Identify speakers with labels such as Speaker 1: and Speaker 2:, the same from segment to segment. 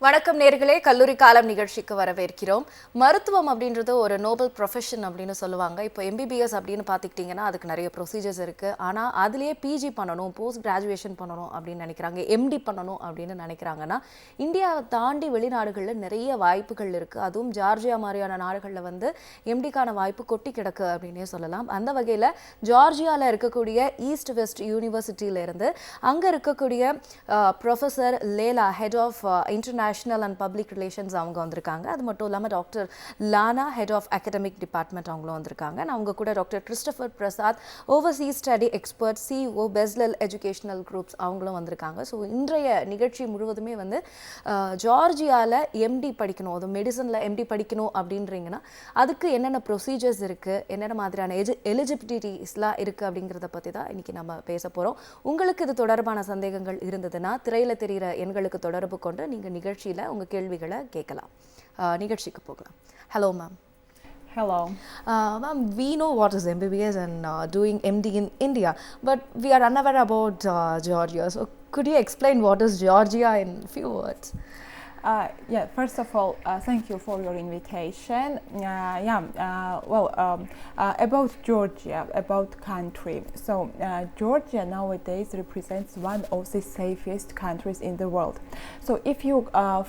Speaker 1: வணக்கம் நேர்களே, கல்லூரி காலம் நிகழ்ச்சிக்கு வரவேற்கிறோம். மருத்துவம் அப்படின்றது ஒரு நோபல் ப்ரொஃபஷன் அப்படின்னு சொல்லுவாங்க. இப்போ எம்பிபிஎஸ் அப்படின்னு பார்த்துக்கிட்டிங்கன்னா அதுக்கு நிறைய ப்ரொசீஜர்ஸ் இருக்குது. ஆனால் அதுலேயே பிஜி பண்ணணும், போஸ்ட் கிராஜுவேஷன் பண்ணணும் அப்படின்னு நினைக்கிறாங்க, எம்டி பண்ணணும் அப்படின்னு நினைக்கிறாங்கன்னா இந்தியாவை தாண்டி வெளிநாடுகளில் நிறைய வாய்ப்புகள் இருக்குது. அதுவும் ஜார்ஜியா மாதிரியான நாடுகளில் வந்து எம்டிக்கான வாய்ப்பு கொட்டி கிடக்கு அப்படின்னே சொல்லலாம். அந்த வகையில் ஜார்ஜியாவில் இருக்கக்கூடிய ஈஸ்ட் வெஸ்ட் யூனிவர்சிட்டியிலேருந்து அங்கே இருக்கக்கூடிய professor Lela, head of international and public relations அவங்க வந்திருக்காங்க. அது மட்டும் இல்லாமல் doctor Lana, head of academic department அவங்களும் வந்திருக்காங்க. அவங்க கூட doctor Christopher Prasad, overseas study expert, CEO பெஸ்லல் எஜுகேஷனல் குரூப்ஸ் அவங்களும் வந்திருக்காங்க. ஸோ இன்றைய நிகழ்ச்சி முழுவதுமே வந்து ஜார்ஜியாவில் எம்டி படிக்கணும், அது மெடிசனில் எம்டி படிக்கணும் அப்படின்றீங்கன்னா அதுக்கு என்னென்ன ப்ரொசீஜர்ஸ் இருக்குது, என்னென்ன மாதிரியான எலிஜிபிலிட்டிஸ்லாம் இருக்குது அப்படிங்கிறத பற்றி தான் இன்றைக்கி நம்ம பேச போகிறோம். உங்களுக்கு இது தொடர்பான சந்தேகங்கள் இருந்ததுன்னா திரையில் தெரிகிற எண்களுக்கு தொடர்பு கொண்டு நீங்கள் நிகழ்ச்சியில் உங்கள் கேள்விகளை கேட்கலாம். நிகழ்ச்சிக்கு போகலாம். Hello ma'am.
Speaker 2: Hello.
Speaker 1: Ma'am, we know what is MBBS and doing MD in India, but we are unaware about Georgia. So could you explain what is Georgia in few words?
Speaker 2: Yeah, first of all, thank you for your invitation. About Georgia, about country. So, Georgia nowadays represents one of the safest countries in the world. So, if you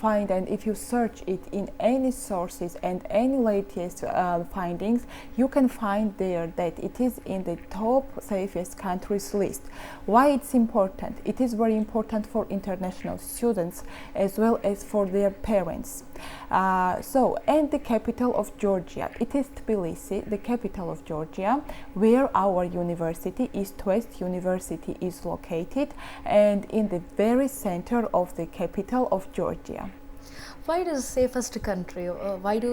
Speaker 2: find and if you search it in any sources and any latest findings, you can find there that it is in the top safest countries list. Why it's important? It is very important for international students as well as for their parents. And the capital of Georgia, it is Tbilisi, the capital of Georgia, where our university, East West University, is located, and in the very center of the capital of Georgia.
Speaker 1: Why it is safest country? Why do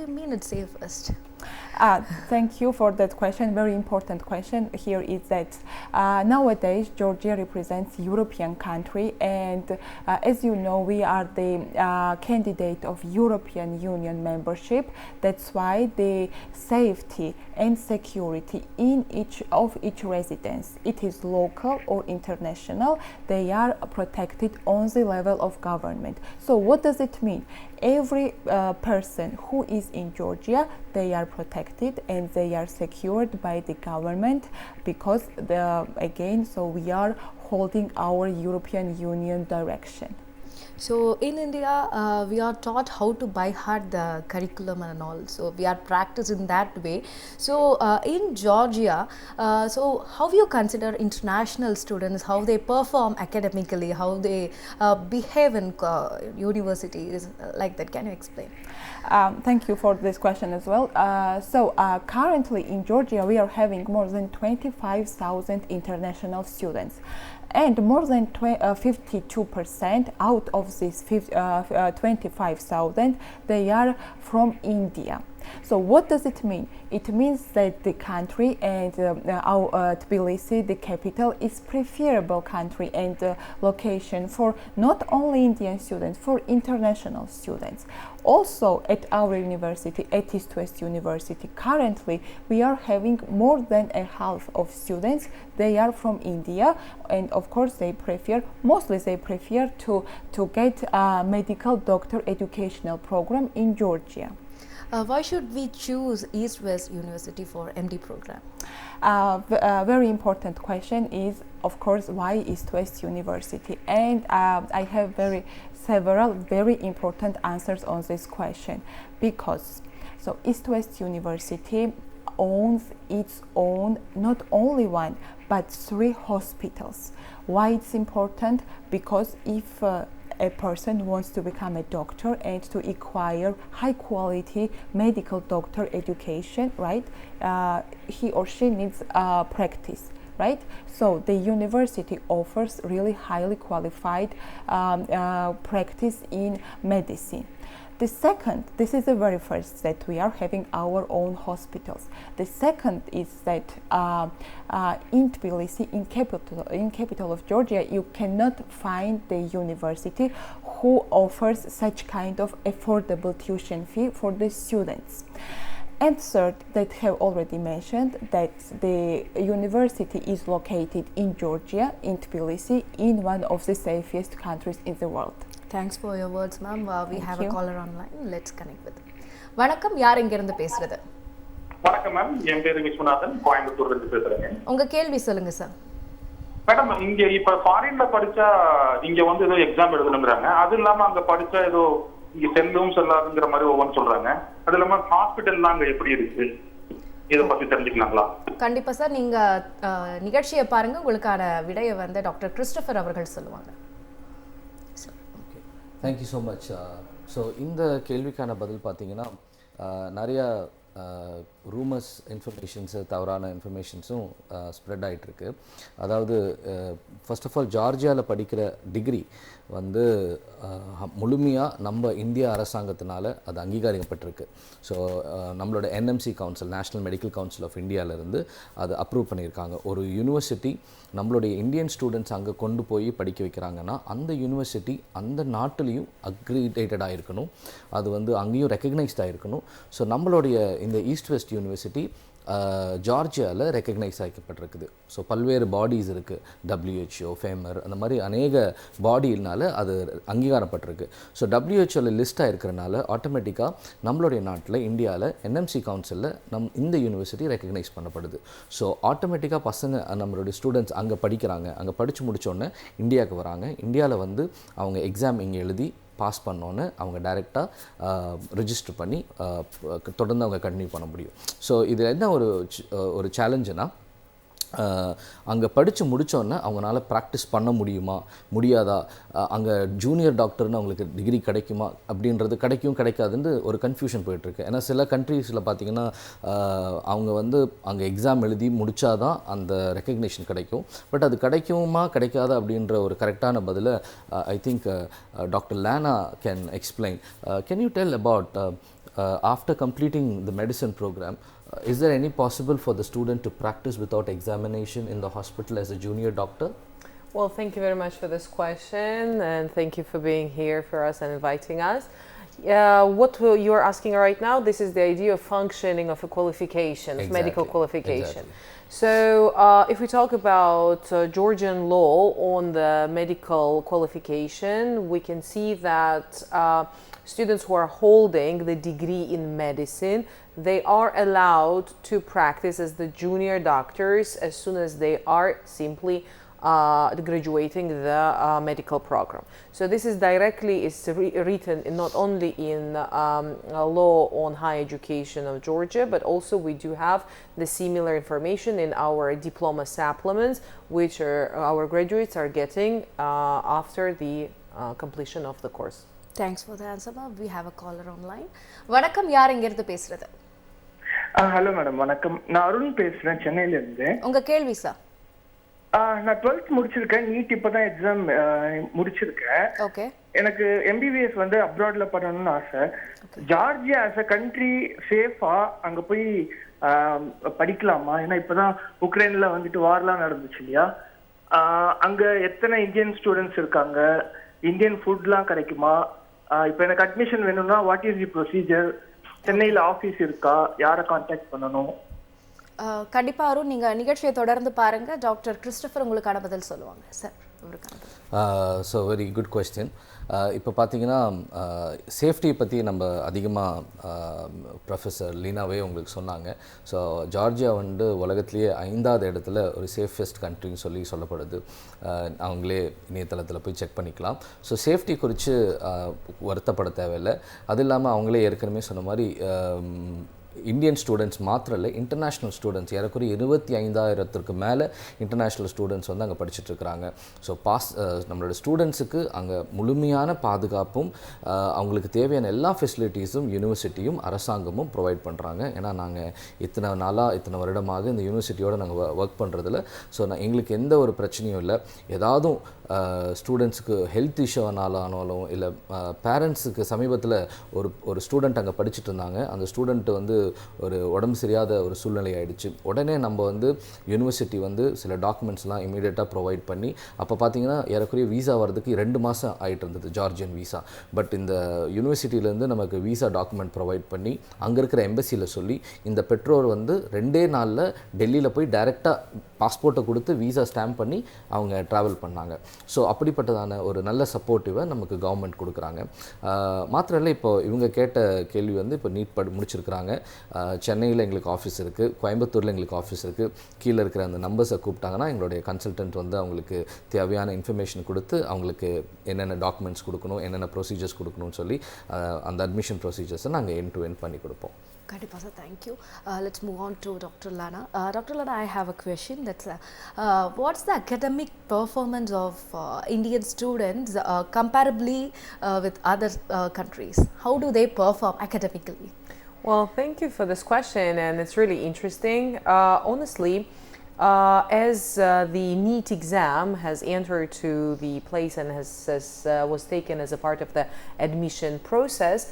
Speaker 1: you mean it's safest?
Speaker 2: Thank you for that question. Very important question here is that nowadays Georgia represents European country, and as you know, we are the candidate of European Union membership. That's why the safety and security in each residence, it is local or international, they are protected on the level of government. So what does it mean? Every person who is in Georgia, they are protected and they are secured by the government because we are holding our European Union direction.
Speaker 1: So in India, we are taught how to by heart the curriculum and all. So we are practiced in that way. So in Georgia, so how you consider international students, how they perform academically, how they behave in universities like that? Can you explain?
Speaker 2: Thank you for this question as well. Currently in Georgia, we are having more than 25,000 international students. And more than 52% out of these 25,000, they are from India. So what does it mean? It means that the country and Tbilisi, the capital, is preferable country and location for not only Indian students, for international students. Also at our university, at East West University, currently we are having more than a half of students. They are from India, and of course they prefer to get a medical doctor educational program in Georgia.
Speaker 1: Why should we choose East West University for MD program?
Speaker 2: A very important question is, of course, why East West University? And I have several very important answers on this question. Because East West University owns its own, not only one, but 3 hospitals. Why it's important? Because if a person wants to become a doctor and to acquire high quality medical doctor education, right? He or she needs practice, right? So the university offers really highly qualified practice in medicine. The second, this is the very first, that we are having our own hospitals. The second is that in Tbilisi, in capital of Georgia, you cannot find the university who offers such kind of affordable tuition fee for the students. And third, that have already mentioned that the university is located in Georgia, in Tbilisi, in one of the safest countries in the world.
Speaker 1: Thanks for your words, ma'am. We
Speaker 2: Thank
Speaker 1: have
Speaker 2: you.
Speaker 1: a caller online. Let's connect with him. வணக்கம், யார் எங்க இருந்து பேசுறது?
Speaker 3: வணக்கம் ma'am, என் பேரு விஸ்வநாதன், கோயம்புத்தூர்ல இருந்து பேசுறேன்.
Speaker 1: உங்க கேள்வி சொல்லுங்க சார்.
Speaker 3: மேடம், இங்க இப்ப ஃபாரின்ல படிச்சா இங்க வந்து ஏதோ எக்ஸாம் எழுதணுங்கிறாங்க. அது இல்லாம அங்க படிச்சா ஏதோ இங்க செல்லவும் செல்லாதுங்கிற மாதிரி ஒவ்வொன்று சொல்றாங்க. அது இல்லாம ஹாஸ்பிட்டல்லாம் அங்க எப்படி இருக்கு, இதை பத்தி தெரிஞ்சுக்கலாங்களா?
Speaker 1: கண்டிப்பா சார், நீங்க நிகழ்ச்சியை பாருங்க, உங்களுக்கான விடையை வந்து டாக்டர் கிறிஸ்டோபர் அவர்கள் சொல்லுவாங்க.
Speaker 4: Thank you so much. ஸோ இந்த கேள்விக்கான பதில் பார்த்தீங்கன்னா நிறையா ரூமர்ஸ் இன்ஃபர்மேஷன்ஸு, தவறான இன்ஃபர்மேஷன்ஸும் ஸ்ப்ரெட் ஆகிட்டுருக்கு. அதாவது ஃபர்ஸ்ட் ஆஃப் ஆல் ஜார்ஜியாவில் படிக்கிற டிகிரி வந்து முழுமையாக நம்ம இந்திய அரசாங்கத்தினால அது அங்கீகரிக்கப்பட்டிருக்கு. ஸோ நம்மளோட NMC council, national medical council of இந்தியாவிலேருந்து அது அப்ரூவ் பண்ணியிருக்காங்க. ஒரு யூனிவர்சிட்டி நம்மளுடைய இந்தியன் ஸ்டூடெண்ட்ஸ் அங்கே கொண்டு போய் படிக்க வைக்கிறாங்கன்னா அந்த யூனிவர்சிட்டி அந்த நாட்டிலையும் அக்ரிடேட்டடாக இருக்கணும், அது வந்து அங்கேயும் ரெக்கக்னைஸ்டாக இருக்கணும். ஸோ நம்மளுடைய இந்த ஈஸ்ட் வெஸ்ட் யூனிவர்சிட்டி ஜார்ஜியாவில் ரெக்கக்னைஸ் ஆகிக்கப்பட்டிருக்குது. ஸோ பல்வேறு பாடிஸ் இருக்குது, WHO, ஃபேமர், அந்த மாதிரி அநேக பாடினால அது அங்கீகாரப்பட்டிருக்கு. ஸோ WHOவில் லிஸ்ட்டாக இருக்கிறனால ஆட்டோமேட்டிக்காக நம்மளுடைய நாட்டில் இந்தியாவில் என்எம்சி கவுன்சிலில் இந்த யூனிவர்சிட்டி ரெக்கக்னைஸ் பண்ணப்படுது. ஸோ ஆட்டோமேட்டிக்காக பசங்க, நம்மளுடைய ஸ்டூடெண்ட்ஸ் அங்கே படிக்கிறாங்க, அங்கே படித்து முடித்தோடனே இந்தியாவுக்கு வராங்க. இந்தியாவில் வந்து அவங்க எக்ஸாம் இங்கே எழுதி பாஸ் பண்ணோன்னு அவங்க டைரெக்டாக ரிஜிஸ்டர் பண்ணி தொடர்ந்து அவங்க கண்டினியூ பண்ண முடியும். ஸோ இதில் என்ன ஒரு சேலஞ்சுனா, அங்கே படித்து முடித்தோன்னே அவங்களால ப்ராக்டிஸ் பண்ண முடியுமா முடியாதா, அங்கே ஜூனியர் டாக்டர்னு அவங்களுக்கு டிகிரி கிடைக்குமா அப்படின்றது கிடைக்காதுன்னு ஒரு கன்ஃபியூஷன் போயிட்டுருக்கு. ஏன்னா சில கண்ட்ரீஸில் பார்த்திங்கன்னா அவங்க வந்து அங்கே எக்ஸாம் எழுதி முடித்தாதான் அந்த ரெக்கக்னேஷன் கிடைக்கும். பட் அது கிடைக்குமா கிடைக்காதா அப்படின்ற ஒரு கரெக்டான பதிலை I think doctor Lena can explain. Can you tell about after completing the medicine program, is there any possible for the student to practice without examination in the hospital as a junior doctor?
Speaker 5: Well, thank you very much for this question, and thank you for being here for us and inviting us. What you're asking right now, this is the idea of functioning of a qualification, of medical qualification.
Speaker 4: Exactly.
Speaker 5: So if we talk about Georgian law on the medical qualification, we can see that students who are holding the degree in medicine, they are allowed to practice as the junior doctors as soon as they are simply graduating the medical program. So this is directly written not only in law on higher education of Georgia, but also we do have the similar information in our diploma supplements, which our graduates are getting after the completion of the course.
Speaker 1: Thanks for the answer, ma'am. We have a caller online. வணக்கம், யார் எங்க இருந்து பேசுறது?
Speaker 6: Hello madam, வணக்கம். நான் அருண் பேசுறேன், சென்னையில இருந்து.
Speaker 1: உங்க கேள்வி சார்.
Speaker 6: நான் 12th முடிச்சிருக்கேன், நீட் இப்பதான் எக்ஸாம் முடிச்சிருக்கேன்.
Speaker 1: ஓகே.
Speaker 6: எனக்கு MBBS வந்து அப்ராட்ல பண்ணணும்னு ஆசை. ஜார்ஜியா as a country சேஃபா அங்க போய் படிக்கலாமா? ஏன்னா இப்பதான் உக்ரைன்ல வந்துட்டு வார்லாம் நடந்துச்சு இல்லையா? அங்க எத்தனை இந்தியன் ஸ்டூடெண்ட்ஸ் இருக்காங்க? இந்தியன் ஃபுட்லாம் கிடைக்குமா? இப்போ எனக்கு அட்மிஷன் வேணும்னா வாட் இஸ் தி ப்ரொசீஜர்? சென்னையில் ஆஃபீஸ் இருக்கா? யாரை கான்டாக்ட் பண்ணணும்?
Speaker 1: கண்டிப்பா அருண், நீங்க நிகழ்ச்சியை தொடர்ந்து பாருங்க, டாக்டர் கிறிஸ்டோபர் உங்களுக்கான பதில் சொல்லுவாங்க sir.
Speaker 4: So very good question. இப்போ பார்த்தீங்கன்னா சேஃப்டியை பற்றி நம்ம அதிகமாக ப்ரொஃபஸர் லீனாவே உங்களுக்கு சொன்னாங்க. ஸோ ஜார்ஜியா வந்து உலகத்திலேயே 5வது இடத்துல ஒரு சேஃபஸ்ட் கண்ட்ரின்னு சொல்லப்படுது. அவங்களே இணையதளத்தில் போய் செக் பண்ணிக்கலாம். ஸோ சேஃப்டி குறித்து வருத்தப்பட தேவையில்லை. அது இல்லாமல் அவங்களே ஏற்கனவே சொன்ன மாதிரி இந்தியன் ஸ்டூடெண்ட்ஸ் மாத்திரம் இல்லை, இன்டர்நேஷ்னல் ஸ்டூடெண்ட்ஸ் ஏறக்குறைய 25,000க்கு மேலே இன்டர்நேஷ்னல் ஸ்டூடெண்ட்ஸ் வந்து அங்கே படிச்சுட்ருக்குறாங்க. ஸோ நம்மளோட ஸ்டூடெண்ட்ஸுக்கு அங்கே முழுமையான பாதுகாப்பும் அவங்களுக்கு தேவையான எல்லா ஃபெசிலிட்டிஸும் யூனிவர்சிட்டியும் அரசாங்கமும் ப்ரொவைட் பண்ணுறாங்க. ஏன்னா நாங்கள் இத்தனை வருடமாக இந்த யூனிவர்சிட்டியோடு நாங்கள் ஒர்க் பண்ணுறதில்ல. ஸோ எங்களுக்கு எந்த ஒரு பிரச்சனையும் இல்லை. ஏதாவது ஸ்டூடெண்ட்ஸுக்கு ஹெல்த் இஷ்யூனாலும் இல்லை பேரண்ட்ஸுக்கு சமீபத்தில் ஒரு ஸ்டூடெண்ட் அங்கே படிச்சுட்டு இருந்தாங்க. அந்த ஸ்டூடெண்ட் வந்து ஒரு உடம்பு சரியாத ஒரு சூழ்நிலை ஆயிடுச்சு. உடனே நம்ம வந்து யூனிவர்சிட்டி வந்து சில டாக்குமெண்ட்ஸ்லாம் இமீடியட்டாக ப்ரொவைட் பண்ணி, அப்போ பார்த்தீங்கன்னா ஏறக்குறைய வீசா வரதுக்கு 2 மாதம் ஆகிட்டு இருந்தது, ஜார்ஜியன் வீசா. பட் இந்த யூனிவர்சிட்டியிலேருந்து நமக்கு வீசா டாக்குமெண்ட் ப்ரொவைட் பண்ணி அங்கே இருக்கிற எம்பசியில் சொல்லி இந்த பெற்றோர் வந்து 2 நாளில் டெல்லியில் போய் டைரெக்டாக பாஸ்போர்ட்டை கொடுத்து வீசா ஸ்டாம்ப் பண்ணி அவங்க ட்ராவல் பண்ணாங்க. ஸோ அப்படிப்பட்டதான ஒரு நல்ல சப்போர்ட்டிவை நமக்கு கவர்மெண்ட் கொடுக்குறாங்க. மாத்திரம் இல்லை, இப்போ இவங்க கேட்ட கேள்வி வந்து இப்போ நீட் முடிச்சிருக்கிறாங்க. சென்னையில் எங்களுக்கு ஆஃபீஸ் இருக்குது, கோயம்புத்தூரில் எங்களுக்கு ஆஃபீஸ் இருக்குது. கீழே இருக்கிற அந்த நம்பர்ஸை கூப்பிட்டாங்கன்னா எங்களுடைய கன்சல்டன்ட் வந்து அவங்களுக்கு தேவையான இன்ஃபர்மேஷன் கொடுத்து அவங்களுக்கு என்னென்ன டாக்குமெண்ட்ஸ் கொடுக்கணும், என்னென்ன ப்ரொசீஜர்ஸ் கொடுக்கணும்னு சொல்லி அந்த அட்மிஷன் ப்ரொசீஜர்ஸை நாங்கள் எண்ட் டு எண்ட் பண்ணி கொடுப்போம்.
Speaker 1: Kadipa sir, thank you. Let's move on to Dr. Lana. Dr. Lana, I have a question. That's what's the academic performance of Indian students comparably with other countries? How do they perform academically?
Speaker 5: Well, thank you for this question, and it's really interesting. Honestly, as the NEET exam has entered to the place and was taken as a part of the admission process,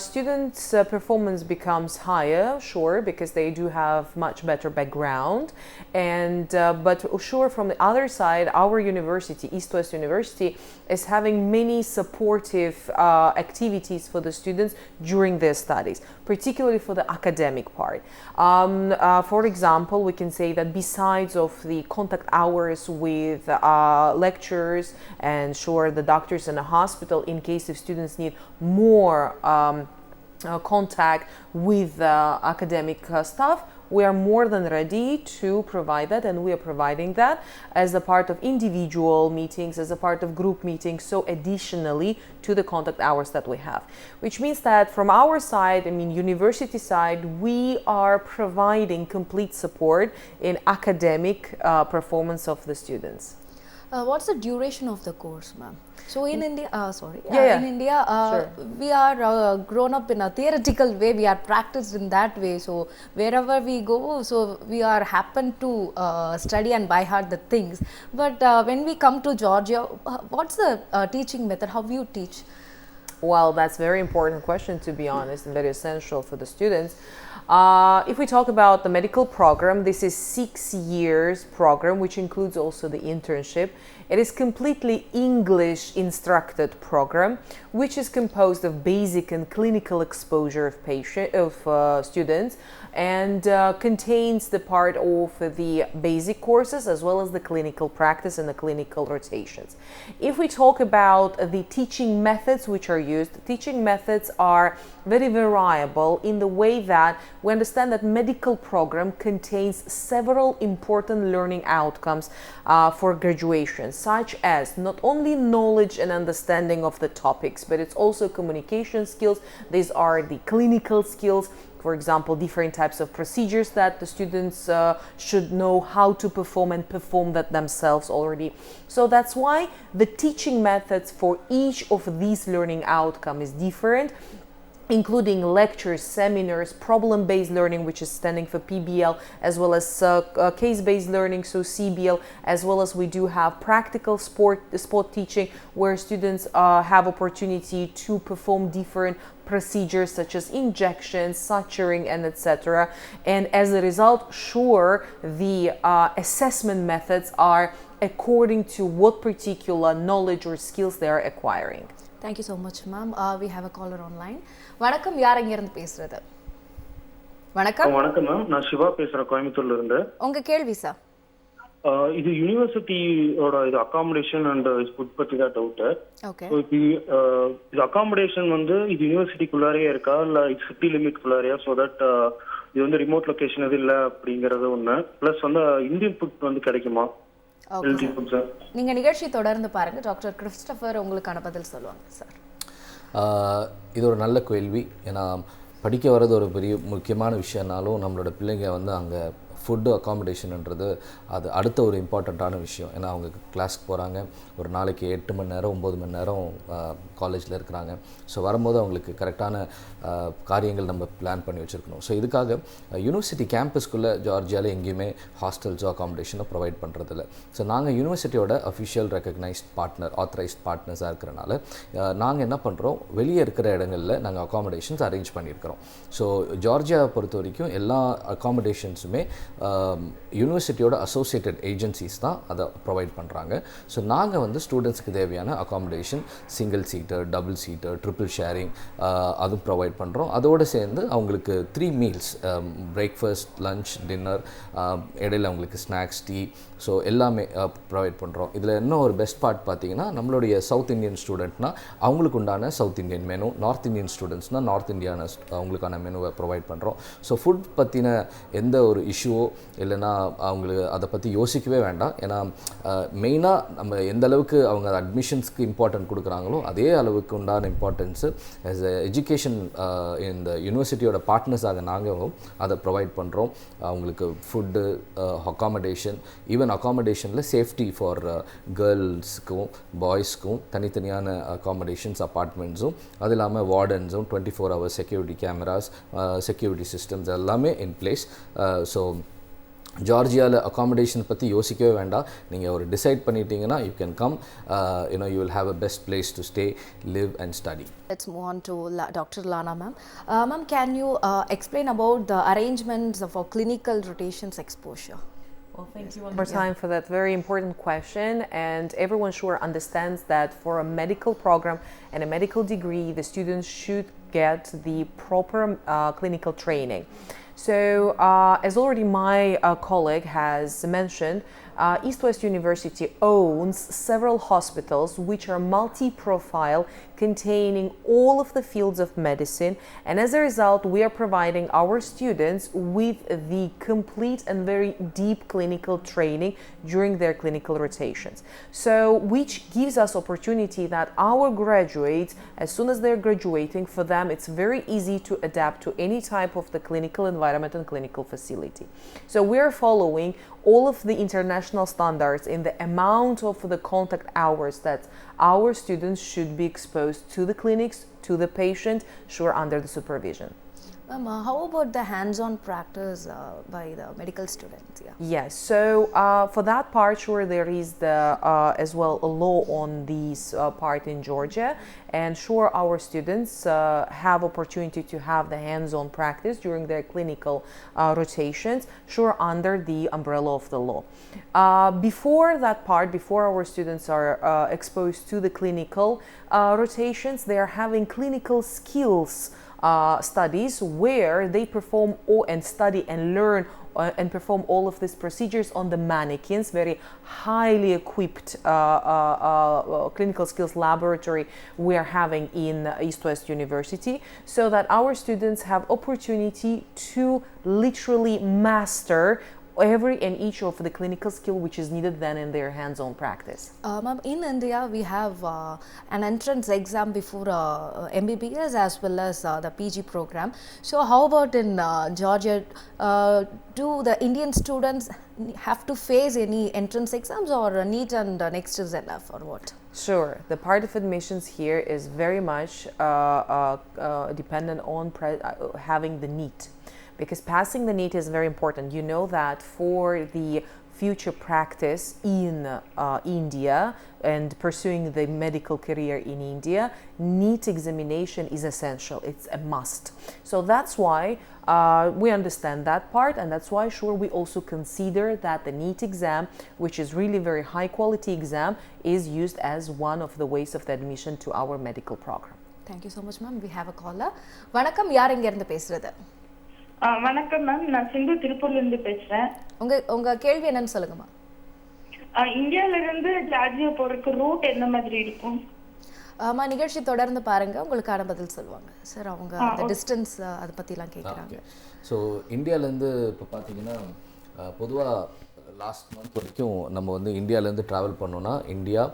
Speaker 5: students' performance becomes higher, sure, because they do have much better background, and but sure, from the other side, our university, East West University, is having many supportive activities for the students during their studies, particularly for the academic part. For example, we can say that besides of the contact hours with lecturers and sure the doctors in the hospital, in case if students need more contact with academic staff, we are more than ready to provide that, and we are providing that as a part of individual meetings, as a part of group meetings, so additionally to the contact hours that we have. Which means that from our side, I mean university side, we are providing complete support in academic performance of the students.
Speaker 1: What's the duration of the course, ma'am? So in India,
Speaker 5: Yeah.
Speaker 1: in India,
Speaker 5: Sure.
Speaker 1: we are grown up in a theoretical way. We are practiced in that way. So wherever we go, so we are happen to study and by heart the things. But when we come to Georgia, what's the teaching method? How you teach?
Speaker 5: Well, that's a very important question, to be honest, and very essential for the students. If we talk about the medical program, this is 6 years program, which includes also the internship. It is completely English instructed program, which is composed of basic and clinical exposure of students, and contains the part of the basic courses as well as the clinical practice and the clinical rotations. If we talk about the teaching methods which are used, teaching methods are very variable in the way that we understand that medical program contains several important learning outcomes for graduation, such as not only knowledge and understanding of the topics, but it's also communication skills. These are the clinical skills. For example, different types of procedures that the students should know how to perform and perform that themselves already. So that's why the teaching methods for each of these learning outcomes is different, including lectures, seminars, problem-based learning, which is standing for PBL, as well as case-based learning, so CBL, as well as we do have practical sport teaching, where students have opportunity to perform different procedures such as injections, suturing, and etc. And as a result, sure, the assessment methods are according to what particular knowledge or skills they are acquiring.
Speaker 1: Thank you so much, ma'am. We have a caller online. வணக்கம், யார் எங்க இருந்து பேசுறது? வணக்கம்.
Speaker 7: வணக்கம் ma'am, நான் சிவா பேசுறேன் கோயம்புத்தூர்ல இருந்து.
Speaker 1: உங்க கேள்வி சார்.
Speaker 7: இது யூனிவர்சிட்டியோட இது அகாமடேஷன் அண்ட் ஃபுட் பத்தி தான் டவுட்.
Speaker 1: ஓகே.
Speaker 7: இது அகாமடேஷன் வந்து இது யூனிவர்சிட்டிக்குள்ளாரே இருக்கா இல்ல சிட்டி லிமிட் குள்ளாரையா? ஸோ தட் இது வந்து ரிமோட் லொகேஷன் எது இல்லை அப்படிங்கறது ஒண்ணு. பிளஸ் வந்து இந்தியன் ஃபுட் வந்து கிடைக்குமா?
Speaker 1: நீங்க நிகழ்ச்சி தொடர்ந்து பாருங்க, டாக்டர் கிறிஸ்டோபர் உங்களுக்கான பதில் சொல்லுவாங்க சார்.
Speaker 4: இது ஒரு நல்ல கேள்வி. ஏன்னா படிக்க வர்றது ஒரு பெரிய முக்கியமான விஷயம்னாலும் நம்மளோட பிள்ளைங்க வந்து அங்கே ஃபுட்டு அகாமடேஷன்ன்றது அது அடுத்த ஒரு இம்பார்ட்டண்ட்டான விஷயம். ஏன்னா அவங்க கிளாஸ்க்கு போகிறாங்க, ஒரு நாளைக்கு 8 மணி நேரம் 9 மணி நேரம் காலேஜில் இருக்கிறாங்க. ஸோ வரும்போது அவங்களுக்கு கரெக்டான காரியங்கள் நம்ம பிளான் பண்ணி வச்சுருக்கணும். ஸோ இதுக்காக யூனிவர்சிட்டி கேம்பஸ்க்குள்ளே ஜார்ஜியாவில் எங்கேயுமே ஹாஸ்டல்ஸோ அகாமடேஷனோ ப்ரொவைட் பண்ணுறதில்ல. ஸோ நாங்கள் யூனிவர்சிட்டியோட அஃபிஷியல் ரெக்கக்னைஸ்ட் பார்ட்னர், ஆத்தரைஸ்ட் பார்ட்னர்ஸாக இருக்கிறனால நாங்கள் என்ன பண்ணுறோம், வெளியே இருக்கிற இடங்களில் நாங்கள் அகாமடேஷன்ஸ் அரேஞ்ச் பண்ணியிருக்கிறோம். ஸோ ஜார்ஜியாவை பொறுத்த வரைக்கும் எல்லா அகாமடேஷன்ஸுமே யூனிவர்சிட்டியோட அசோசியேட்டட் ஏஜென்சிஸ் தான் அதை ப்ரொவைட் பண்ணுறாங்க. ஸோ நாங்கள் வந்து ஸ்டூடெண்ட்ஸ்க்கு தேவையான accommodation single seater, double seater, triple sharing அதுவும் ப்ரொவைட் பண்ணுறோம். அதோடு சேர்ந்து அவங்களுக்கு 3 மீல்ஸ், பிரேக்ஃபாஸ்ட், லன்ச், டின்னர், இடையில அவங்களுக்கு ஸ்நாக்ஸ், டீ, ஸோ எல்லாமே ப்ரொவைட் பண்ணுறோம். இதில் இன்னும் ஒரு பெஸ்ட் பார்ட் பார்த்தீங்கன்னா, நம்மளுடைய சவுத் இந்தியன் ஸ்டூடெண்ட்னா அவங்களுக்கு உண்டான south Indian menu, north Indian ஸ்டூடெண்ட்ஸ்னால் நார்த் இந்தியான அவங்களுக்கான மெனுவை ப்ரொவைட் பண்ணுறோம். ஸோ ஃபுட் பற்றின எந்த ஒரு இஷ்யூவோ இல்லைன்னா அவங்களுக்கு அதை பற்றி யோசிக்கவே வேண்டாம். ஏன்னா மெயினாக நம்ம எந்த அளவுக்கு அவங்க அட்மிஷன்ஸ்க்கு இம்பார்ட்டன்ட் கொடுக்குறாங்களோ அதே அளவுக்கு உண்டான இம்பார்ட்டன்ஸு ஆஸ் எ எஜுகேஷன் இந்த யூனிவர்சிட்டியோட பார்ட்னர்ஸாக நாங்களும் அதை ப்ரொவைட் பண்ணுறோம். அவங்களுக்கு ஃபுட்டு, அகாமடேஷன், ஈவன் அகாமடேஷனில் சேஃப்டி ஃபார் கேர்ள்ஸ்க்கும் பாய்ஸ்க்கும் தனித்தனியான அகாமடேஷன்ஸ், அப்பார்ட்மெண்ட்ஸும், அது இல்லாமல் வார்டன்ஸும், 24 hours security cameras, security systems எல்லாமே இன் பிளேஸ். ஸோ ஜார்ஜியாவில் அகாமடேஷன் பற்றி யோசிக்கவே வேண்டாம். நீங்கள் ஒரு டிசைட் பண்ணிட்டீங்கன்னா you can come, you will have a best place to stay, live and study.
Speaker 1: Let's move on to Dr. Lana ma'am. Ma'am, can you explain about the arrangements for clinical rotations exposure?
Speaker 5: Well, thank you one more time for that very important question. And everyone sure understands that for a medical program and a medical degree, the students should get the proper clinical training. So, as already my colleague has mentioned, East West University owns several hospitals which are multi-profile, containing all of the fields of medicine, and as a result we are providing our students with the complete and very deep clinical training during their clinical rotations. So which gives us opportunity that our graduates, as soon as they're graduating, for them it's very easy to adapt to any type of the clinical environment and clinical facility. So we are following all of the international standards in the amount of the contact hours that our students should be exposed to the clinics, to the patient, sure under the supervision.
Speaker 1: Ma'am, how about the hands-on practice by the medical students?
Speaker 5: Yes, so for that part, sure, there is the as well a law on this part in Georgia, and sure, our students have opportunity to have the hands-on practice during their clinical rotations, sure, under the umbrella of the law. Before that part, before our students are exposed to the clinical rotations, they are having clinical skills studies where they perform and study and learn and perform all of these procedures on the mannequins, very highly equipped clinical skills laboratory we are having in East West University, so that our students have opportunity to literally master every and each of the clinical skill which is needed then in their hands-on practice.
Speaker 1: Ma'am, in India we have an entrance exam before MBBS as well as the PG program. So how about in Georgia? Do the Indian students have to face any entrance exams, or NEET and next is enough, or what?
Speaker 5: Sure. The part of admissions here is very much dependent on having the NEET. Because passing the NEET is very important. You know that for the future practice in India and pursuing the medical career in India, NEET examination is essential. It's a must. So that's why we understand that part, and that's why sure we also consider that the NEET exam, which is really very high quality exam, is used as one of the ways of the admission to our medical program.
Speaker 1: Thank you so much, ma'am. We have a caller. வணக்கம், யார் எங்க இருந்து பேசுறது?
Speaker 8: வணக்கம் ma'am, நான் சிந்து திருப்பூர்ல இருந்து பேசுறேன்.
Speaker 1: உங்க கேள்வி என்னன்னு சொல்லுங்கம்மா.
Speaker 8: இந்தியால இருந்து ஜார்ஜியா போறதுக்கு ரூட் என்ன மாதிரி இருக்கும்?
Speaker 1: நிகழ்ச்சி தொடர்ந்து பாருங்க, உங்களுக்கான பதில் சொல்லுவாங்க சார். அவங்க அந்த டிஸ்டன்ஸ் அதை பற்றிலாம் கேட்குறாங்க.
Speaker 4: ஸோ இந்தியாவிலேருந்து இப்போ பார்த்தீங்கன்னா பொதுவாக லாஸ்ட் மந்த் வரைக்கும் நம்ம வந்து இந்தியாவிலேருந்து ட்ராவல் பண்ணோன்னா இந்தியா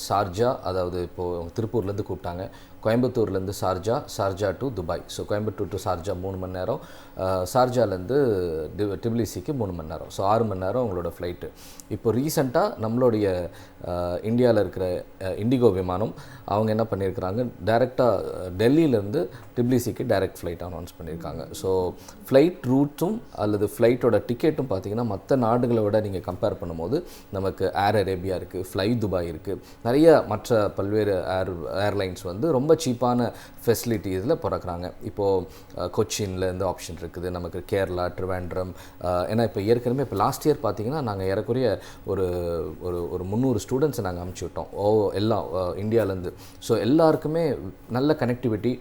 Speaker 4: ஷார்ஜா, அதாவது இப்போது திருப்பூர்லேருந்து கூப்பிட்டாங்க, கோயம்புத்தூர்லேருந்து Sharjah to Dubai. So Coimbatore to Sharjah 3 மணி நேரம், ஷார்ஜாலேருந்து டிபிலிசிக்கு 3 மணி நேரம். ஸோ 6 மணி நேரம் உங்களோட ஃப்ளைட்டு. இப்போ ரீசெண்டாக நம்மளுடைய இந்தியாவில் இருக்கிற இண்டிகோ விமானம் அவங்க என்ன பண்ணியிருக்கிறாங்க, டைரெக்டாக டெல்லியிலேருந்து டிபிலிசிக்கு டைரக்ட் ஃப்ளைட் அனௌன்ஸ் பண்ணியிருக்காங்க. ஸோ ஃப்ளைட் ரூட்டும் அல்லது ஃப்ளைட்டோட டிக்கெட்டும் பார்த்திங்கன்னா மற்ற நாடுகளை விட நீங்கள் கம்பேர் பண்ணும்போது நமக்கு ஏர் அரேபியா இருக்குது, ஃப்ளை துபாய் இருக்குது, நிறைய மற்ற பல்வேறு ஏர்லைன்ஸ் வந்து ரொம்ப சீப்பான ஃபெசிலிட்டிஸில் பிறக்கிறாங்க. இப்போது கொச்சின்லேருந்து ஆப்ஷன் இருக்குது, நமக்கு கேரளா, ட்ரிவாண்ட்ரம். ஏன்னா இப்போ ஏற்கனவே இப்போ லாஸ்ட் இயர் பார்த்திங்கன்னா நாங்கள் ஏறக்குறைய ஒரு ஒரு 300 ஸ்டூடெண்ட்ஸை நாங்கள் அனுப்பிச்சி விட்டோம் எல்லாம் இந்தியாவிலேருந்து. ஸோ எல்லாருக்குமே நல்ல கனெக்டிவிட்டி.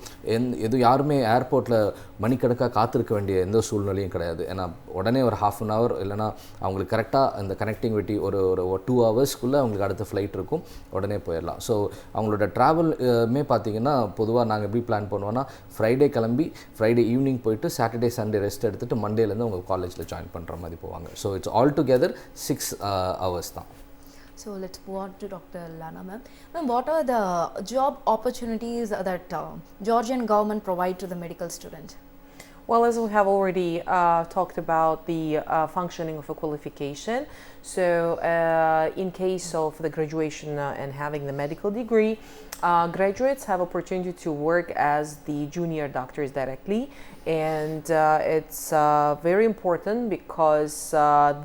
Speaker 4: எது யாருமே ஏர்போர்ட்டில் மணிக்கணக்காக காத்திருக்க வேண்டிய எந்த சூழ்நிலையும் கிடையாது. ஏன்னா உடனே ஒரு ½ அன் ஹவர் இல்லைனா அவங்களுக்கு கரெக்டாக அந்த கனெக்டிவிட்டி ஒரு 2 ஹவர்ஸ்க்குள்ளே அவங்களுக்கு அடுத்த ஃப்ளைட் இருக்கும், உடனே போயிடலாம். ஸோ அவங்களோட ட்ராவல்மே பார்த்திங்கன்னா பொதுவாக நாங்கள் எப்படி பிளான் பண்ணுவோன்னா, ஃப்ரைடே கிளம்பி ஃப்ரைடே ஈவினிங் போயிட்டு சாட்டர்டே சண்டே ரெஸ்ட் எடுத்துகிட்டு மண்டேலேருந்து அவங்க காலேஜில் ஜாயின் பண்ணுற மாதிரி போவாங்க. So it's all together 6 hours தான்.
Speaker 1: So let's move on to Dr. Lana ma'am. Ma'am, what are the job opportunities that Georgian government provide to the medical student?
Speaker 5: Well, as we have already talked about the functioning of a qualification, so in case of the graduation and having the medical degree, graduates have opportunity to work as the junior doctors directly, and it's very important because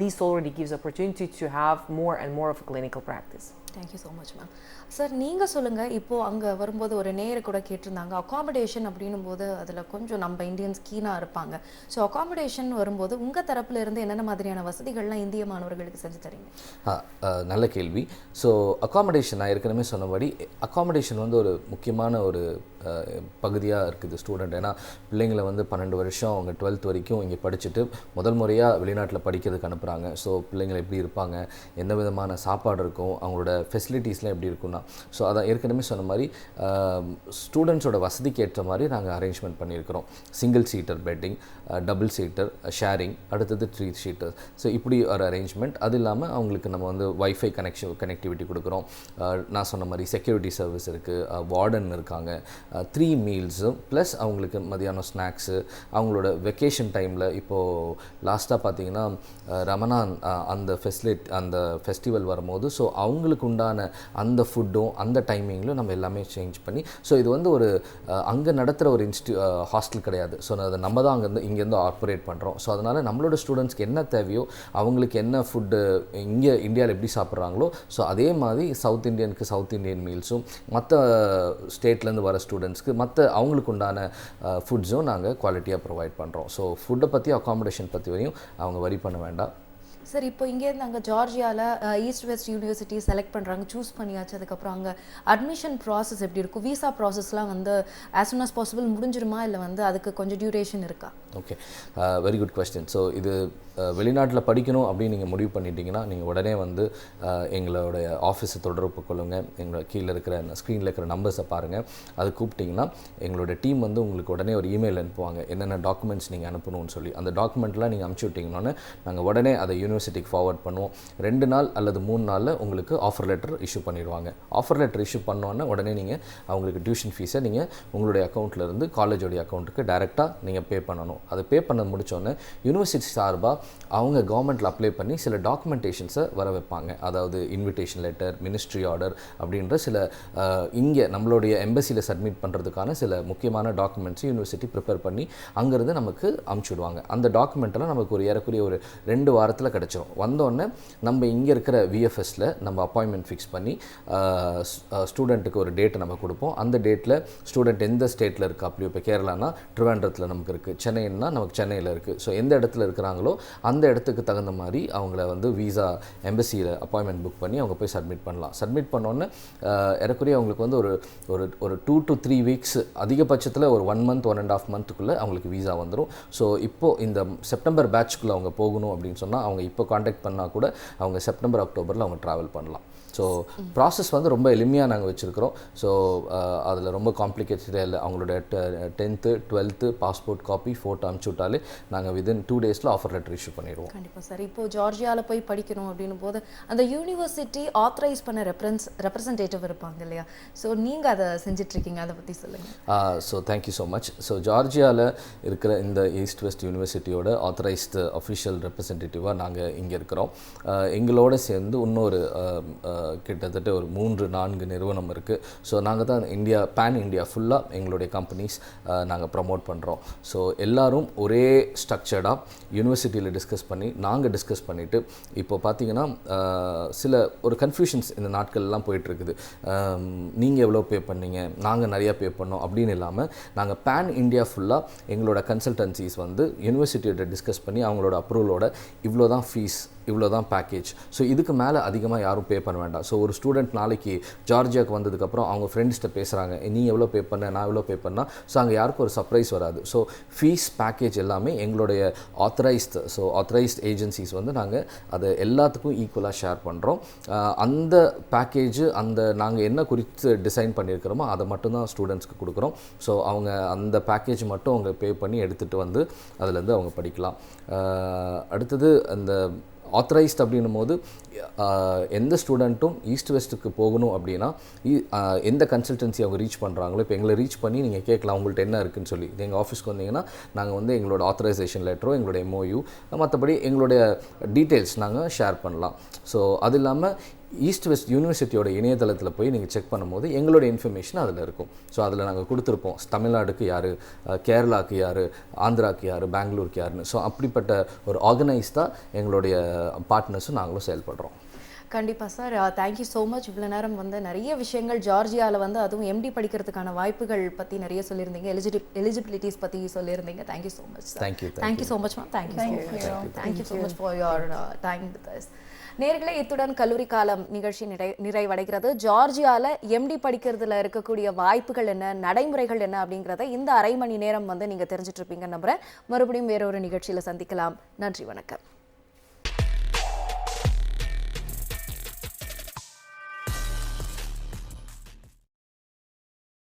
Speaker 5: this already gives opportunity to have more and more of a clinical practice.
Speaker 1: Thank you so much ma'am. Sir நீங்கள் சொல்லுங்கள், இப்போது அங்கே வரும்போது ஒரு நேர கூட கேட்டிருந்தாங்க accommodation அப்படின்னும் போது அதில் கொஞ்சம் நம்ம இந்தியன்ஸ் கீனாக இருப்பாங்க. ஸோ அகாமடேஷன் வரும்போது உங்கள் தரப்பில் இருந்து என்னென்ன மாதிரியான வசதிகள்லாம் இந்திய மாணவர்களுக்கு செஞ்சு தரீங்க?
Speaker 4: நல்ல கேள்வி. ஸோ அகாமடேஷன் நான் ஏற்கனவே சொன்னபடி அகாமடேஷன் வந்து ஒரு முக்கியமான ஒரு பகுதியாக இருக்குது ஸ்டூடெண்ட். ஏன்னா பிள்ளைங்களை வந்து 12 வருஷம் அவங்க 12th வரைக்கும் இங்கே படிச்சுட்டு முதல் முறையாக வெளிநாட்டில் படிக்கிறதுக்கு அனுப்புகிறாங்க. ஸோ பிள்ளைங்கள் எப்படி இருப்பாங்க, எந்த விதமான சாப்பாடு இருக்கும், அவங்களோட ஃபெசிலிட்டிஸ்லாம் எப்படி இருக்குன்னா, ஸோ அதான் ஏற்கனவே சொன்ன மாதிரி ஸ்டூடெண்ட்ஸோட வசதிக்கு ஏற்ற மாதிரி நாங்கள் அரேஞ்ச்மெண்ட் பண்ணியிருக்கிறோம். Single seater bedding, double seater sharing, அடுத்தது 3 சீட்டர். ஸோ இப்படி ஒரு அரேஞ்ச்மெண்ட். அது இல்லாமல் அவங்களுக்கு நம்ம வந்து வைஃபை கனெக்டிவிட்டி கொடுக்குறோம். நான் சொன்ன மாதிரி செக்யூரிட்டி சர்வீஸ் இருக்குது, வார்டன் இருக்காங்க, 3 மீல்ஸும் ப்ளஸ் அவங்களுக்கு மதியானம் ஸ்நாக்ஸு. அவங்களோட வெக்கேஷன் டைமில் இப்போது லாஸ்ட்டாக பார்த்தீங்கன்னா ரமணான் அந்த ஃபெஸ்டிவல் வரும்போது ஸோ அவங்களுக்கு உண்டான அந்த ஃபுட்டும் அந்த டைமிங்லும் நம்ம எல்லாமே சேஞ்ச் பண்ணி, ஸோ இது வந்து ஒரு அங்கே நடத்துகிற ஒரு ஹாஸ்டல் கிடையாது. ஸோ அதை நம்ம தான் இங்கேருந்து ஆப்ரேட் பண்ணுறோம். ஸோ அதனால் நம்மளோட ஸ்டூடெண்ட்ஸ்க்கு என்ன தேவையோ, அவங்களுக்கு என்ன ஃபுட்டு இங்கே இந்தியாவில் எப்படி சாப்பிட்றாங்களோ ஸோ அதே மாதிரி சவுத் இந்தியனுக்கு சவுத் இந்தியன் மீல்ஸும், மற்ற ஸ்டேட்லேருந்து வர ஸ்டூடெண்ட்ஸ்க்கு மற்ற அவங்களுக்கு உண்டான ஃபுட்ஸும் நாங்கள் குவாலிட்டியாக ப்ரொவைட் பண்ணுறோம். ஸோ ஃபுட்டை பற்றி அகாமடேஷன் பற்றி வரையும் அவங்க வரி பண்ண வேண்டாம்.
Speaker 1: சார், இப்போ இங்கேருந்து அங்கே ஜார்ஜியாவில் ஈஸ்ட் வெஸ்ட் யூனிவர்சிட்டி செலக்ட் பண்ணுறாங்க, சூஸ் பண்ணியாச்சு. அதுக்கப்புறம் அங்கே அட்மிஷன் ப்ராசஸ் எப்படி இருக்கும்? விசா ப்ராசஸ்லாம் வந்து ஆஸ் சூன் அஸ் பாசிபிள் முடிஞ்சிருமா, இல்லை வந்து அதுக்கு கொஞ்சம் டியூரேஷன் இருக்கா?
Speaker 4: Okay, very good question. So இது வெளிநாட்டில் படிக்கணும் அப்படின்னு நீங்கள் முடிவு பண்ணிட்டீங்கன்னா நீங்கள் உடனே வந்து எங்களோட ஆஃபீஸை தொடர்பு கொள்ளுங்கள். எங்களோட கீழே இருக்கிற ஸ்க்ரீனில் இருக்கிற நம்பர்ஸை பாருங்கள். அது கூப்பிட்டிங்கன்னா எங்களோட டீம் வந்து உங்களுக்கு உடனே ஒரு இமெயில் அனுப்புவாங்க, என்னென்ன டாக்குமெண்ட்ஸ் நீங்கள் அனுப்பணும்னு சொல்லி. அந்த டாக்குமெண்ட்லாம் நீங்கள் அனுப்பிச்சி விட்டிங்கன்னு நாங்கள் உடனே அதை யூனிவர்சிட்டிக்கு ஃபார்வர்ட் பண்ணுவோம். 2 நாள் அல்லது 3 நாளில் உங்களுக்கு ஆஃபர் லெட்டர் இஷ்யூ பண்ணிடுவாங்க. ஆஃபர் லெட்டர் இஷ்யூ பண்ணோன்னே உடனே நீங்கள் அவங்களுக்கு டியூஷன் ஃபீஸை நீங்கள் உங்களுடைய அக்கௌண்ட்லேருந்து காலேஜோடைய அக்கௌண்ட்டுக்கு டைரெக்டாக நீங்கள் பே பண்ணணும். அதை பே பண்ண முடித்தோன்னே யூனிவர்சிட்டி சார்பாக அவங்க கவர்மெண்ட்டில் அப்ளை பண்ணி சில டாக்குமெண்டேஷன்ஸை வர வைப்பாங்க. அதாவது இன்விடேஷன் லெட்டர், மினிஸ்ட்ரி ஆர்டர் அப்படின்ற சில இங்கே நம்மளுடைய எம்பசியில் சப்மிட் பண்ணுறதுக்கான சில முக்கியமான டாக்குமெண்ட்ஸ் யூனிவர்சிட்டி ப்ரிப்பேர் பண்ணி அங்கேருந்து நமக்கு அனுப்பிச்சுடுவாங்க. அந்த டாக்குமெண்ட்டெல்லாம் நமக்கு ஒரு ஏறக்குறைய ஒரு 2 வாரத்தில் கிடச்சிரும். வந்தோடனே நம்ம இங்கே இருக்கிற விஎஃப்எஸில் நம்ம அப்பாயின்மெண்ட் ஃபிக்ஸ் பண்ணி ஸ்டூடெண்ட்டுக்கு ஒரு டேட்டை நம்ம கொடுப்போம். அந்த டேட்டில் ஸ்டூடெண்ட் எந்த ஸ்டேட்டில் இருக்குது, அப்படி இப்போ கேரளானா ட்ரிவாண்ட்ரத்தில் நமக்கு இருக்குது, சென்னைன்னா நமக்கு சென்னையில் இருக்குது. ஸோ எந்த இடத்துல இருக்கிறாங்களோ அந்த இடத்துக்கு தகுந்த மாதிரி அவங்கள வந்து வீசா எம்பசியில் அப்பாயின்மெண்ட் புக் பண்ணி அவங்க போய் சப்மிட் பண்ணலாம். சப்மிட் பண்ணோன்னே ஏறக்குறைய அவங்களுக்கு வந்து ஒரு 2 to 3 weeks, அதிகபட்சத்தில் ஒரு 1 month 1.5 monthக்குள்ளே அவங்களுக்கு வீசா வந்துடும். ஸோ இப்போது இந்த செப்டம்பர் பேட்ச்க்குள்ளே அவங்க போகணும் அப்படின்னு சொன்னால் அவங்க இப்போ காண்டாக்ட் பண்ணால் கூட அவங்க செப்டம்பர் அக்டோபரில் அவங்க ட்ராவல் பண்ணலாம். ஸோ ப்ராசஸ் வந்து ரொம்ப எளிமையாக நாங்கள் வச்சுருக்கிறோம். ஸோ அதில் ரொம்ப காம்ப்ளிகேட்டடே இல்லை. அவங்களோட 10th 12th passport copy photo அனுப்பிச்சு விட்டாலே நாங்கள் வித்தின் 2 டேஸில் ஆஃபர் லெட்டர் இஷ்யூ பண்ணிடுவோம்.
Speaker 1: கண்டிப்பாக சார். இப்போது ஜார்ஜியாவில் போய் படிக்கணும் அப்படின்னும் போது அந்த யூனிவர்சிட்டி ஆத்தரைஸ் பண்ண ரெப்ரசன்டேட்டிவ் இருப்பாங்க இல்லையா? ஸோ நீங்கள் அதை செஞ்சிட்ருக்கீங்க, அதை பற்றி சொல்லுங்கள்.
Speaker 4: So thank you so much. So ஜார்ஜியாவில் இருக்கிற இந்த ஈஸ்ட் வெஸ்ட் யூனிவர்சிட்டியோட ஆத்தரைஸ்டு அஃபிஷியல் ரெப்ரசன்டேட்டிவாக நாங்கள் இங்கே இருக்கிறோம். எங்களோட சேர்ந்து இன்னொரு கிட்டத்தட்ட ஒரு 3-4 நிறுவனம் இருக்குது. ஸோ நாங்கள் தான் பேன் இந்தியா ஃபுல்லாக எங்களுடைய கம்பெனிஸ் நாங்கள் ப்ரமோட் பண்ணுறோம். ஸோ எல்லோரும் ஒரே ஸ்ட்ரக்சர்டாக யூனிவர்சிட்டியில் டிஸ்கஸ் பண்ணி நாங்கள் டிஸ்கஸ் பண்ணிவிட்டு இப்போ பார்த்தீங்கன்னா ஒரு கன்ஃபியூஷன்ஸ் இந்த நாட்கள்லாம் போயிட்டுருக்குது. நீங்கள் எவ்வளோ பே பண்ணீங்க, நாங்கள் நிறையா பே பண்ணோம் அப்படின்னு இல்லாமல் நாங்கள் பேன் இந்தியா ஃபுல்லாக எங்களோட கன்சல்டன்சிஸ் வந்து யூனிவர்சிட்டியோட டிஸ்கஸ் பண்ணி அவங்களோட அப்ரூவலோட இவ்வளோ தான் ஃபீஸ், இவ்வளோ தான் பேக்கேஜ், ஸோ இதுக்கு மேலே அதிகமாக யாரும் பே பண்ண வேண்டாம். ஸோ ஒரு ஸ்டூடெண்ட் நாளைக்கு ஜார்ஜியாவுக்கு வந்ததுக்கப்புறம் அவங்க ஃப்ரெண்ட்ஸ்கிட்ட பேசுகிறாங்க, நீ எவ்வளோ பே பண்ண, நான் எவ்வளோ பே பண்ணால், ஸோ அங்கே யாருக்கும் ஒரு சர்ப்ரைஸ் வராது. ஸோ ஃபீஸ் பேக்கேஜ் எல்லாமே எங்களுடைய ஆத்தரைஸ்ட் ஏஜென்சிஸ் வந்து நாங்கள் அதை எல்லாத்துக்கும் ஈக்குவலாக ஷேர் பண்ணுறோம். அந்த பேக்கேஜ் நாங்கள் என்ன குறித்து டிசைன் பண்ணியிருக்கிறோமோ அதை மட்டும்தான் ஸ்டூடெண்ட்ஸ்க்கு கொடுக்குறோம். ஸோ அவங்க அந்த பேக்கேஜ் மட்டும் அவங்க பே பண்ணி எடுத்துகிட்டு வந்து அதுலேருந்து அவங்க படிக்கலாம். அடுத்தது அந்த ஆத்தரைஸ்ட் அப்படின்னும் போது எந்த ஸ்டூடெண்ட்டும் ஈஸ்ட் வெஸ்ட்டுக்கு போகணும் அப்படின்னா எந்த கன்சல்டன்சி அவங்க ரீச் பண்ணுறாங்களோ, இப்போ எங்களை ரீச் பண்ணி நீங்கள் கேட்கலாம் உங்கள்கிட்ட என்ன இருக்குதுன்னு சொல்லி. எங்கள் ஆஃபீஸ்க்கு வந்தீங்கன்னா நாங்கள் வந்து எங்களோட ஆத்தரைசேஷன் லெட்டரோ எங்களோட MOU மற்றபடி எங்களுடைய டீட்டெயில்ஸ் நாங்கள் ஷேர் பண்ணலாம். ஸோ அது இல்லாமல் ஈஸ்ட் வெஸ்ட் யூனிவர்சிட்டியோட இணையதளத்தில் போய் நீங்கள் செக் பண்ணும்போது எங்களோட இன்ஃபர்மேஷன் அதில் இருக்கும். ஸோ அதில் நாங்கள் கொடுத்துருப்போம் தமிழ்நாடுக்கு யார், கேரளாவுக்கு யார், ஆந்திராவுக்கு யார், பெங்களூருக்கு யாருன்னு. ஸோ அப்படிப்பட்ட ஒரு ஆர்கனைஸ்டாக எங்களுடைய பார்ட்னர்ஸும் நாங்களும் செயல்படுறோம்.
Speaker 1: கண்டிப்பாக சார். Thank you so much. இவ்வளோ நேரம் வந்து நிறைய விஷயங்கள் ஜார்ஜியாவில் வந்து அதுவும் MD படிக்கிறதுக்கான வாய்ப்புகள் பற்றி நிறைய சொல்லியிருந்தீங்க, எலிஜிபிலிட்டிஸ் பற்றி சொல்லியிருந்தீங்க. Thank you so much sir. Thank you so much ma'am. Thank you so much for your time with us. நேர்களே, இத்துடன் கல்லூரி காலம் நிகழ்ச்சி நிறைவடைகிறது. ஜார்ஜியாவில் MD படிக்கிறதுல இருக்கக்கூடிய வாய்ப்புகள் என்ன, நடைமுறைகள் என்ன அப்படிங்கிறத இந்த 1/2 மணி நேரம் வந்து நீங்கள் தெரிஞ்சிட்டு இருப்பீங்க நம்புகிறேன். மறுபடியும் வேறொரு நிகழ்ச்சியில் சந்திக்கலாம். நன்றி, வணக்கம்.